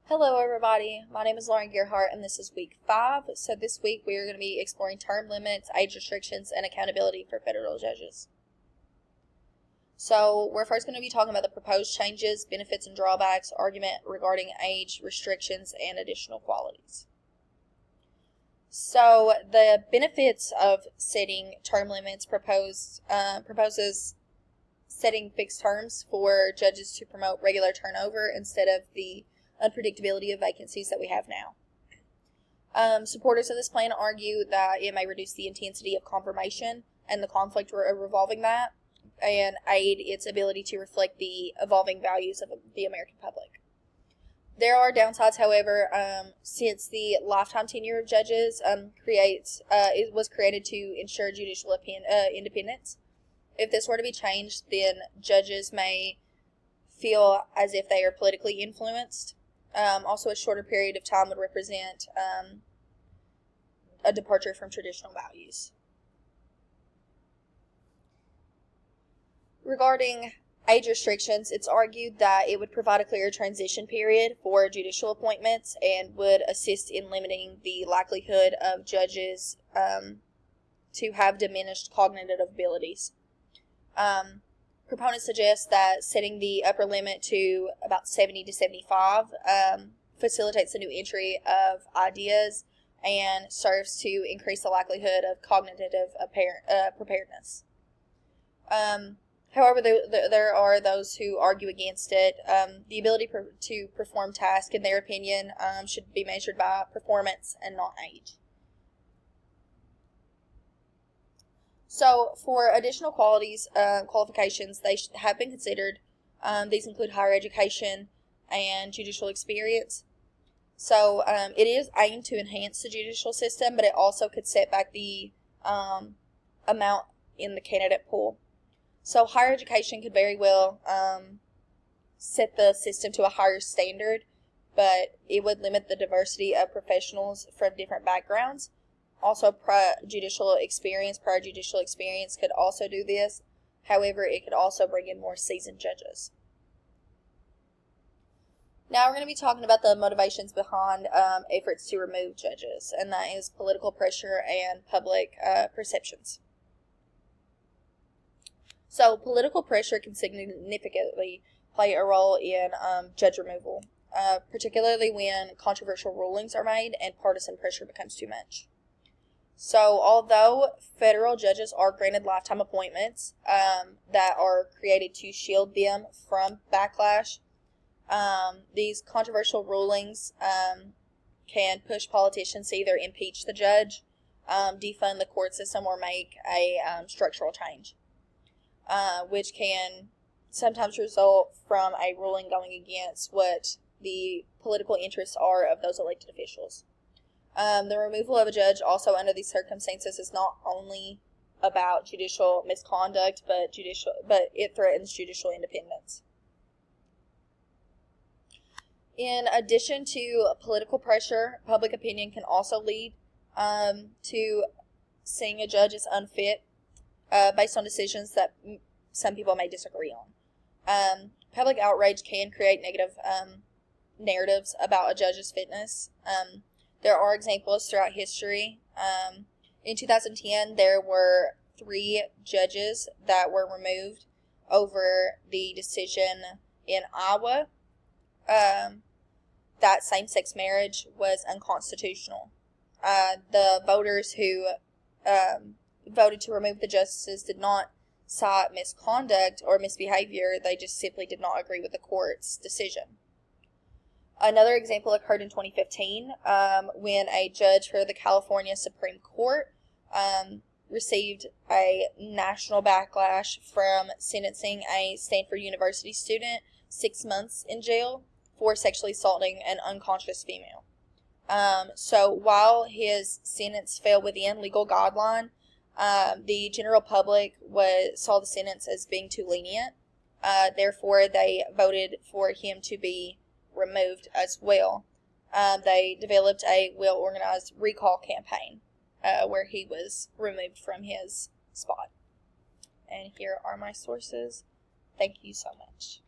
Hello everybody, my name is Lauren Gerhart and this is week 5. So this week we are going to be exploring term limits, age restrictions, and accountability for federal judges. So we're first going to be talking about the proposed changes, benefits and drawbacks, argument regarding age restrictions, and additional qualities. So the benefits of setting term limits proposes setting fixed terms for judges to promote regular turnover instead of the unpredictability of vacancies that we have now. Supporters of this plan argue that it may reduce the intensity of confirmation and the conflict revolving that, and aid its ability to reflect the evolving values of the American public. There are downsides, however, since the lifetime tenure of judges it was created to ensure judicial independence. If this were to be changed, then judges may feel as if they are politically influenced. Also, a shorter period of time would represent a departure from traditional values. Regarding age restrictions, it's argued that it would provide a clear transition period for judicial appointments and would assist in limiting the likelihood of judges to have diminished cognitive abilities. Proponents suggest that setting the upper limit to about 70 to 75 facilitates the new entry of ideas and serves to increase the likelihood of cognitive preparedness. However, there are those who argue against it. The ability to perform tasks, in their opinion, should be measured by performance and not age. So, for additional qualifications, they have been considered. These include higher education and judicial experience. So, it is aimed to enhance the judicial system, but it also could set back the amount in the candidate pool. So, higher education could very well set the system to a higher standard, but it would limit the diversity of professionals from different backgrounds. Also, prior judicial experience could also do this. However, it could also bring in more seasoned judges. Now we're going to be talking about the motivations behind efforts to remove judges, and that is political pressure and public perceptions. So, political pressure can significantly play a role in judge removal, particularly when controversial rulings are made and partisan pressure becomes too much. So, although federal judges are granted lifetime appointments that are created to shield them from backlash, these controversial rulings can push politicians to either impeach the judge, defund the court system, or make a structural change, which can sometimes result from a ruling going against what the political interests are of those elected officials. The removal of a judge also under these circumstances is not only about judicial misconduct, but it threatens judicial independence. In addition to political pressure, public opinion can also lead to seeing a judge as unfit based on decisions that some people may disagree on. Public outrage can create negative narratives about a judge's fitness. There are examples throughout history. In 2010, there were 3 judges that were removed over the decision in Iowa that same-sex marriage was unconstitutional. The voters who voted to remove the justices did not cite misconduct or misbehavior. They just simply did not agree with the court's decision. Another example occurred in 2015 when a judge for the California Supreme Court received a national backlash from sentencing a Stanford University student 6 months in jail for sexually assaulting an unconscious female. So while his sentence fell within legal guideline, the general public saw the sentence as being too lenient. Therefore, they voted for him to be removed as well. They developed a well-organized recall campaign where he was removed from his spot. And here are my sources. Thank you so much.